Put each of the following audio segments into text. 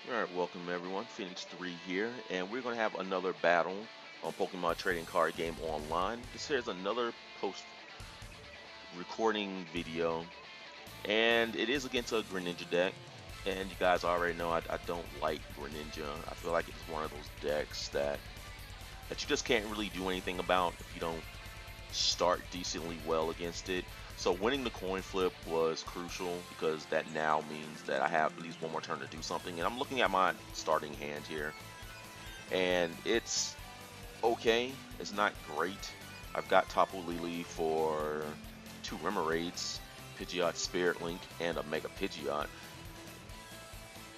Alright, welcome everyone. Phoenix 3 here, and we're going to have another battle on Pokemon Trading Card Game Online. This here's another post recording video, and it is against a Greninja deck. And you guys already know I don't like Greninja. I feel like it's one of those decks that you just can't really do anything about if you don't start decently well against it. So winning the coin flip was crucial because that now means that I have at least one more turn to do something. And I'm looking at my starting hand here, and it's okay. It's not great. I've got Tapu Lele for 2 Remoraid's, Pidgeot Spirit Link, and a Mega Pidgeot.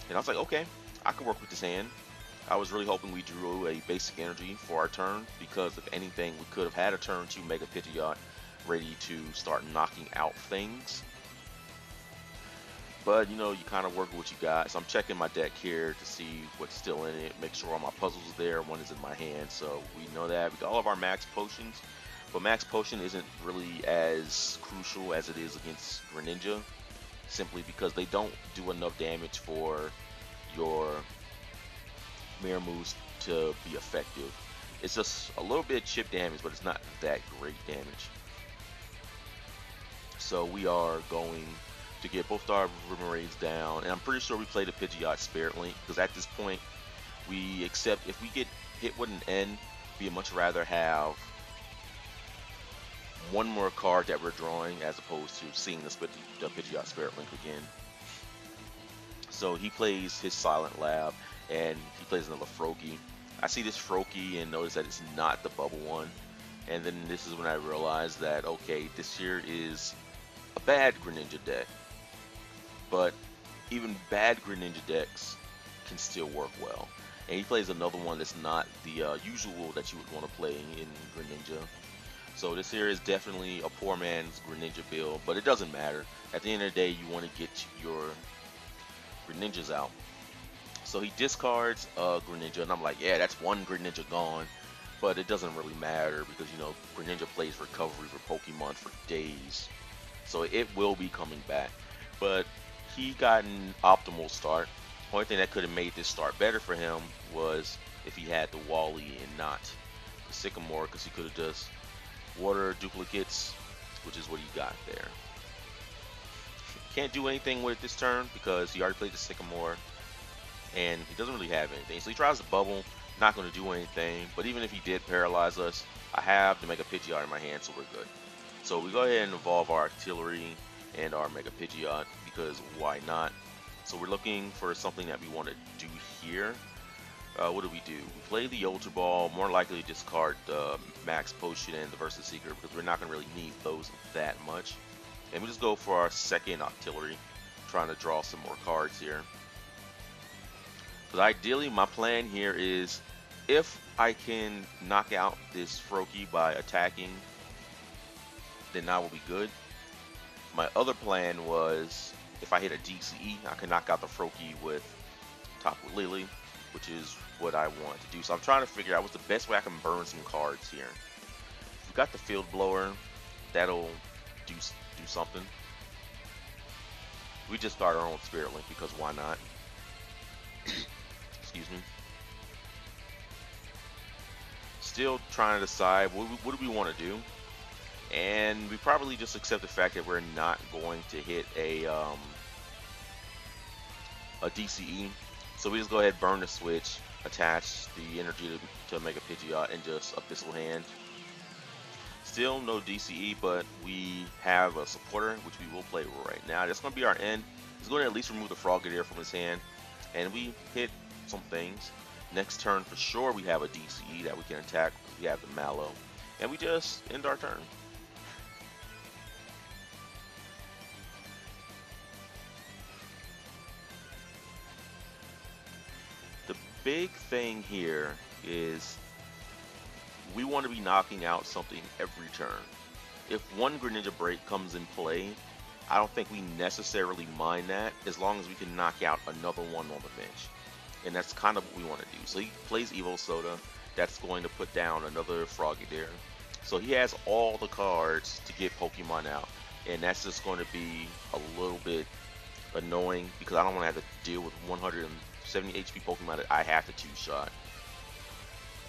And I was like, okay, I can work with this hand. I was really hoping we drew a basic energy for our turn because if anything, we could have had a turn 2 Mega Pidgeot ready to start knocking out things. But you know, you kind of work with what you got. So I'm checking my deck here to see what's still in it, make sure all my puzzles are there. One is in my hand, so we know that. We got all of our max potions, but max potion isn't really as crucial as it is against Greninja, simply because they don't do enough damage for your mirror moves to be effective. It's just a little bit chip damage, but it's not that great damage. So we are going to get both our Remoraid's down, and I'm pretty sure we play the Pidgeot Spirit Link, because at this point, we accept if we get hit with an N, we'd much rather have one more card that we're drawing as opposed to seeing the Pidgeot Spirit Link again. So he plays his Silent Lab, and he plays another Froakie. I see this Froakie and notice that it's not the bubble one, and then this is when I realize that, okay, this here is a bad Greninja deck. But even bad Greninja decks can still work well. And he plays another one that's not the usual that you would want to play in Greninja. So this here is definitely a poor man's Greninja build, but it doesn't matter. At the end of the day, you want to get your Greninjas out. So he discards Greninja, and I'm like, yeah, that's one Greninja gone. But it doesn't really matter because, you know, Greninja plays recovery for Pokemon for days. So it will be coming back. But he got an optimal start. Only thing that could have made this start better for him was if he had the Wally and not the Sycamore, because he could have just water duplicates, which is what he got there. Can't do anything with it this turn because he already played the Sycamore and he doesn't really have anything. So he tries to bubble, not going to do anything. But even if he did paralyze us, I have the Mega Pidgeot in my hand, so we're good. So we go ahead and evolve our Artillery and our Mega Pidgeot because why not? So we're looking for something that we want to do here. What do? We play the Ultra Ball, more likely discard the Max Potion and the Versus Seeker because we're not going to really need those that much. And we just go for our second Artillery, trying to draw some more cards here. But ideally, my plan here is if I can knock out this Froakie by attacking, then I will be good. My other plan was if I hit a DCE, I can knock out the Froakie with Tapu Lele, which is what I want to do. So I'm trying to figure out what's the best way I can burn some cards here. We've got the Field Blower, that'll do something. We just got our own Spirit Link because why not? Excuse me. Still trying to decide what do we want to do. And we probably just accept the fact that we're not going to hit a DCE. So we just go ahead, burn the switch, attach the energy to Mega Pidgeot, and just Abyssal Hand. Still no DCE, but we have a supporter, which we will play right now. That's going to be our end. He's going to at least remove the Frogadier from his hand. And we hit some things. Next turn, for sure, we have a DCE that we can attack. We have the Mallow. And we just end our turn. The big thing here is we want to be knocking out something every turn. If one Greninja break comes in play, I don't think we necessarily mind that as long as we can knock out another one on the bench. And that's kind of what we want to do. So he plays Evo Soda. That's going to put down another Frogadier. So he has all the cards to get Pokemon out. And that's just going to be a little bit annoying because I don't want to have to deal with 170 HP Pokemon that I have to two-shot.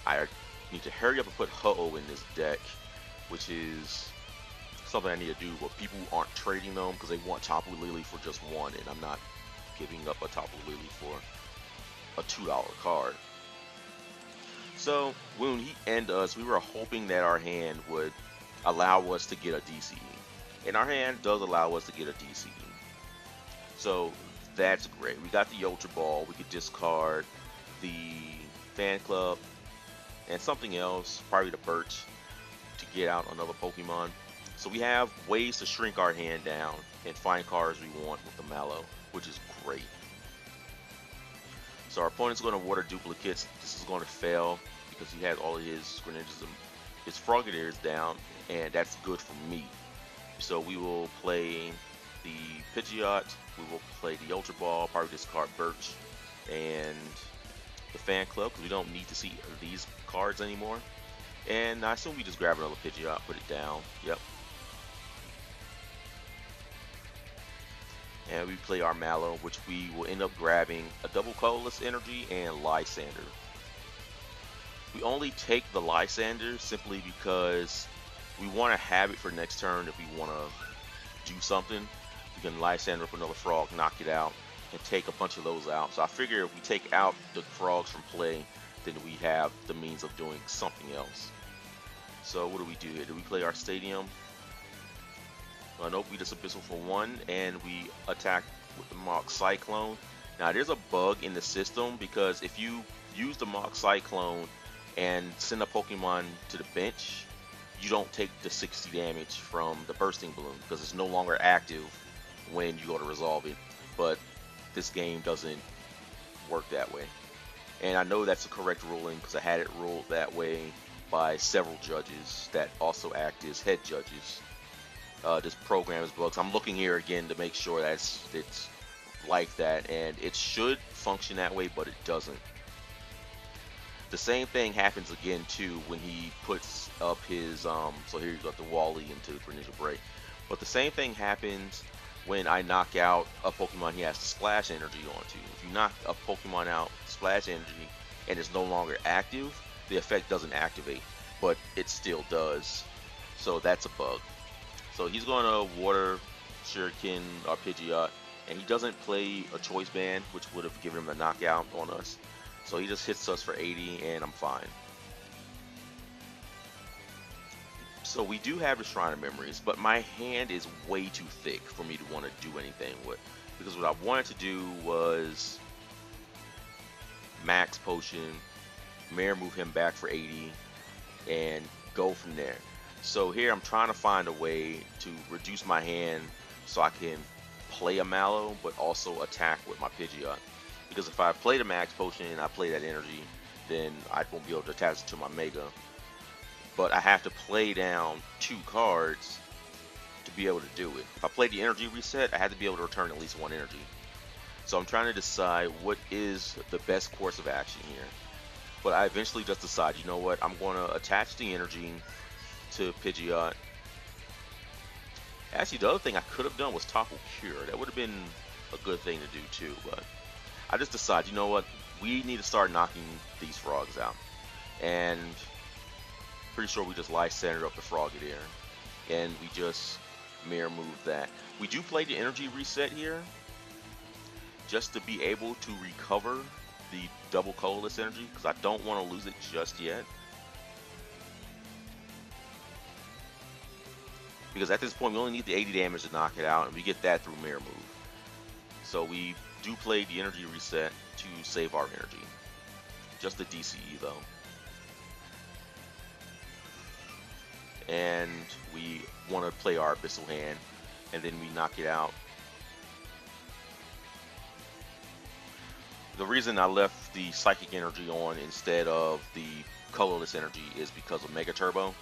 I need to hurry up and put Ho-Oh in this deck, which is something I need to do, but people aren't trading them because they want Tapu Lele for just one, and I'm not giving up a Tapu Lele for a $2 card. So when he ended us, we were hoping that our hand would allow us to get a DCE. And our hand does allow us to get a DCE. So that's great. We got the Ultra Ball. We could discard the Fan Club and something else, probably the Birch, to get out another Pokemon. So we have ways to shrink our hand down and find cards we want with the Mallow, which is great. So our opponent's going to water duplicates. This is going to fail because he has all of his Greninjas and his Frogadiers down, and that's good for me. So we will play the Pidgeot, we will play the Ultra Ball, probably discard Birch and the Fan Club because we don't need to see these cards anymore. And I assume we just grab another Pidgeot, put it down. Yep. And we play our Mallow, which we will end up grabbing a double colorless energy and Lysander. We only take the Lysander simply because we want to have it for next turn if we want to do something. We can Lysander up another frog, knock it out, and take a bunch of those out. So I figure if we take out the frogs from play, then we have the means of doing something else. So what do we do here? Do we play our Stadium? Nope, we just Abyssal for 1, and we attack with the Mach Cyclone. Now there's a bug in the system because if you use the Mach Cyclone and send a Pokemon to the bench, you don't take the 60 damage from the Bursting Balloon because it's no longer active when you go to resolve it. But this game doesn't work that way. And I know that's the correct ruling because I had it ruled that way by several judges that also act as head judges. This program is bugs. I'm looking here again to make sure that it's like that, and it should function that way, but it doesn't. The same thing happens again too when he puts up his so here you got the Wally into Greninja Break. But the same thing happens when I knock out a Pokemon he has Splash Energy onto. If you knock a Pokemon out Splash Energy and it's no longer active, the effect doesn't activate, but it still does. So that's a bug. So he's going to Water Shuriken or Pidgeot, and he doesn't play a Choice Band, which would have given him the knockout on us. So he just hits us for 80, and I'm fine. So we do have the Shrine of Memories, but my hand is way too thick for me to want to do anything with. Because what I wanted to do was Max Potion, Mare move him back for 80, and go from there. So here I'm trying to find a way to reduce my hand so I can play a Mallow, but also attack with my Pidgeot. Because if I play the Max Potion and I play that energy, then I won't be able to attach it to my Mega. But I have to play down 2 cards to be able to do it. If I play the energy reset, I have to be able to return at least 1 energy. So I'm trying to decide what is the best course of action here. But I eventually just decide, you know what, I'm going to attach the energy to Pidgeot. Actually, the other thing I could have done was Tapu Cure. That would have been a good thing to do too, but I just decided, you know what, we need to start knocking these frogs out. And pretty sure we just Lysander up the Frogadier, and we just mirror move that. We do play the energy reset here just to be able to recover the double colorless energy because I don't want to lose it just yet. Because at this point we only need the 80 damage to knock it out, and we get that through mirror move. So we do play the energy reset to save our energy. Just the DCE though. And we want to play our Abyssal hand, and then we knock it out. The reason I left the Psychic Energy on instead of the colorless energy is because of Mega Turbo.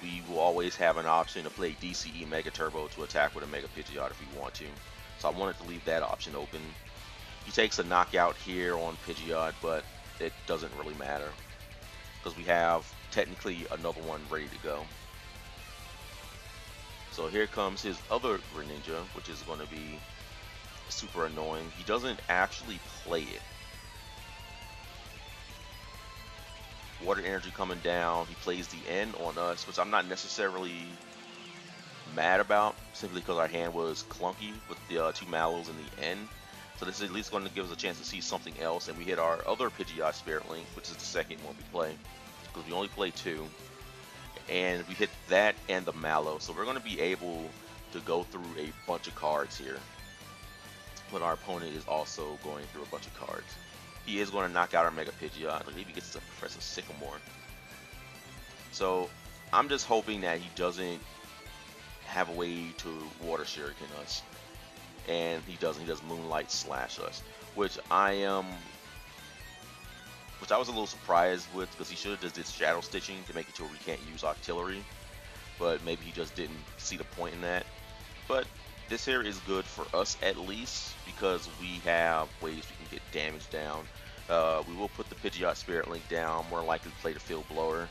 We will always have an option to play DCE Mega Turbo to attack with a Mega Pidgeot if we want to. So I wanted to leave that option open. He takes a knockout here on Pidgeot, but it doesn't really matter because we have technically another one ready to go. So here comes his other Greninja, which is going to be super annoying. He doesn't actually play it. Water energy coming down. He plays the N on us, which I'm not necessarily mad about, simply because our hand was clunky with the 2 Mallows and the N. So this is at least going to give us a chance to see something else, and we hit our other Pidgeot Spirit Link, which is the second one we play, because we only play 2. And we hit that and the Mallow, so we're going to be able to go through a bunch of cards here. But our opponent is also going through a bunch of cards. He is going to knock out our Mega Pidgeot. Maybe he gets to Professor Sycamore. So I'm just hoping that he doesn't have a way to Water Shuriken us. And he doesn't. He does Moonlight Slash us, which I was a little surprised with, because he should have just did Shadow Stitching to make it to where we can't use Artillery. But maybe he just didn't see the point in that. But this here is good for us at least, because we have ways we can get damage down. We will put the Pidgeot Spirit Link down, more likely play the Field Blower,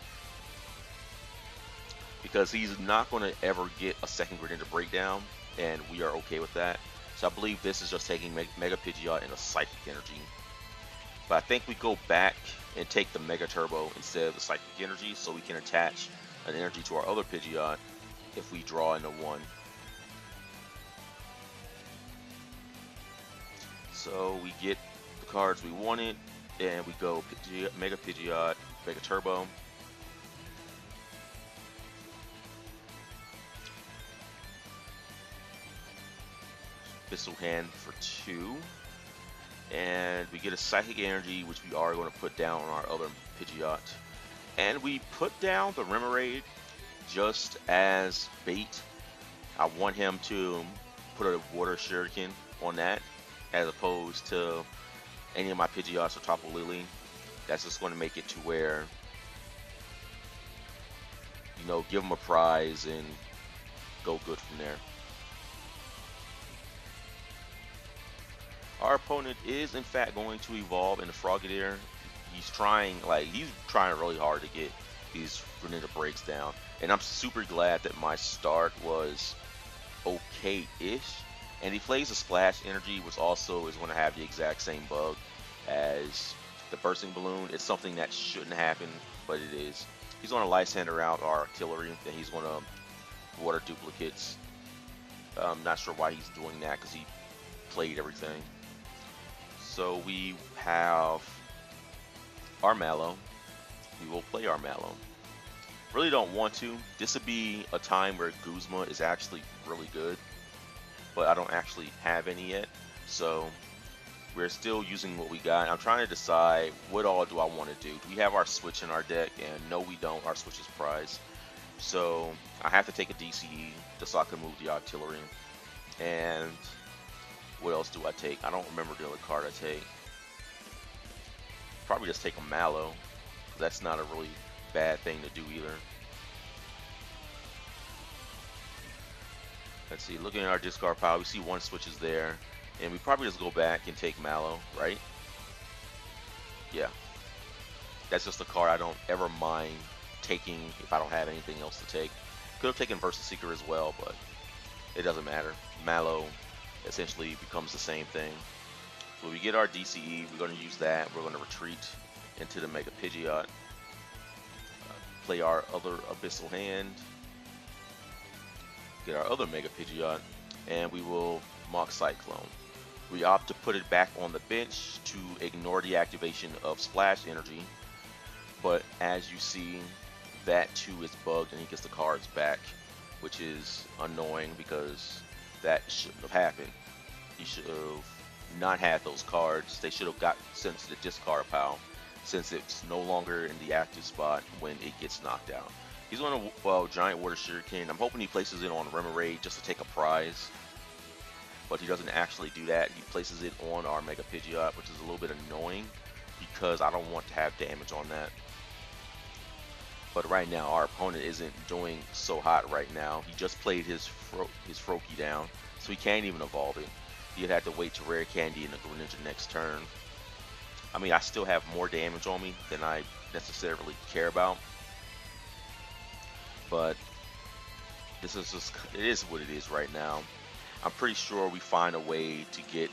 because he's not going to ever get a second Greninja Breakdown, and we are okay with that. So I believe this is just taking Mega Pidgeot and a Psychic Energy. But I think we go back and take the Mega Turbo instead of the Psychic Energy, so we can attach an energy to our other Pidgeot if we draw into one. So we get the cards we wanted, and we go Mega Pidgeot, Mega Turbo. Pistol Hand for 2. And we get a Psychic Energy, which we are going to put down on our other Pidgeot. And we put down the Remoraid just as bait. I want him to put a Water Shuriken on that, as opposed to any of my Pidgeots or Tapu Lele. That's just going to make it to where, you know, give him a prize and go good from there. Our opponent is in fact going to evolve into Frogadier. He's trying really hard to get these Greninja breaks down, and I'm super glad that my start was okay-ish. And he plays a Splash Energy, which also is going to have the exact same bug as the Bursting Balloon. It's something that shouldn't happen, but it is. He's going to Lysander out our Artillery, then he's going to Water Duplicates. I'm not sure why he's doing that, because he played everything. So we have our Mallow. We will play our Mallow. Really don't want to. This would be a time where Guzma is actually really good, but I don't actually have any yet. So we're still using what we got. I'm trying to decide what all do I want to do. Do we have our Switch in our deck? And no, we don't. Our Switch is prize. So I have to take a DCE just so I can move the Artillery. And what else do I take? I don't remember the other card I take. Probably just take a Mallow. That's not a really bad thing to do either. Let's see, looking at our discard pile, we see one Switch is there. And we probably just go back and take Mallow, right? Yeah. That's just a card I don't ever mind taking if I don't have anything else to take. Could have taken Versus Seeker as well, but it doesn't matter. Mallow essentially becomes the same thing. So we get our DCE, we're going to use that. We're going to retreat into the Mega Pidgeot. Play our other Abyssal Hand. Get our other Mega Pidgeot, and we will Mach Cyclone. We opt to put it back on the bench to ignore the activation of Splash Energy. But as you see, that too is bugged and he gets the cards back, which is annoying because that shouldn't have happened. He should have not had those cards. They should have got sent to the discard pile, since it's no longer in the active spot when it gets knocked out. He's on a Giant Water Shuriken. I'm hoping he places it on Remoraid just to take a prize, but he doesn't actually do that. He places it on our Mega Pidgeot, which is a little bit annoying because I don't want to have damage on that. But right now, our opponent isn't doing so hot right now. He just played his Froakie down, so he can't even evolve it. He'd have to wait to Rare Candy in the Greninja next turn. I mean, I still have more damage on me than I necessarily care about. But this is just, it is what it is right now. I'm pretty sure we find a way to get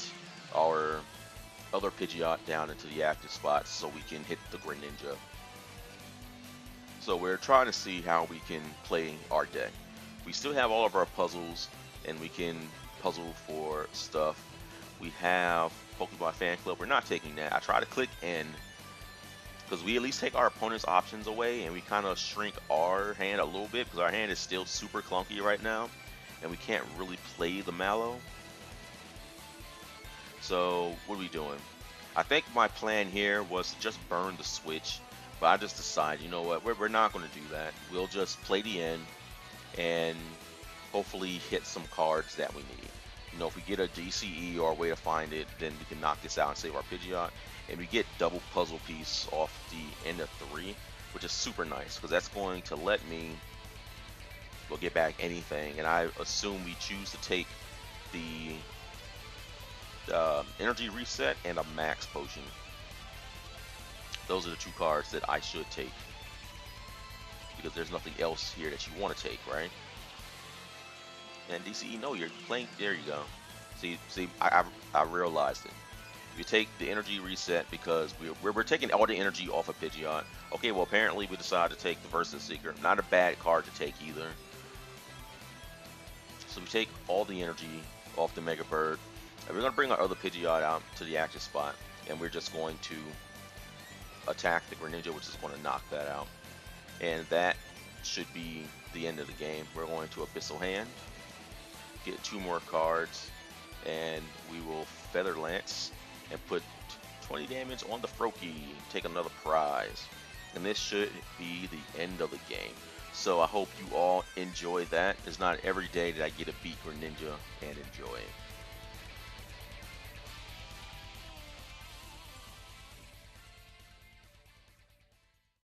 our other Pidgeot down into the active spots so we can hit the Greninja. So we're trying to see how we can play our deck. We still have all of our puzzles, and we can puzzle for stuff. We have Pokemon Fan Club. We're not taking that. I try to click N because we at least take our opponent's options away, and we kind of shrink our hand a little bit because our hand is still super clunky right now, and we can't really play the Mallow. So what are we doing? I think my plan here was to just burn the switch, but I just decided, you know what, we're not going to do that. We'll just play the end and hopefully hit some cards that we need. You know, if we get a DCE or a way to find it, then we can knock this out and save our Pidgeot. And we get double puzzle piece off the end of 3, which is super nice because that's going to let me get back anything. And I assume we choose to take the energy reset and a max potion. Those are the 2 cards that I should take because there's nothing else here that you want to take, right? And DCE, no, you're playing. There you go. See, I realized it. You take the energy reset because we're taking all the energy off of Pidgeot. Okay, well apparently we decided to take the Versus Seeker. Not a bad card to take either. So we take all the energy off the Mega Bird. And we're going to bring our other Pidgeot out to the active spot. And we're just going to attack the Greninja, which is going to knock that out. And that should be the end of the game. We're going to Abyssal Hand, get 2 more cards, and we will Feather Lance and put 20 damage on the Froakie, take another prize. And this should be the end of the game. So I hope you all enjoy that. It's not every day that I get to beat Greninja and enjoy it.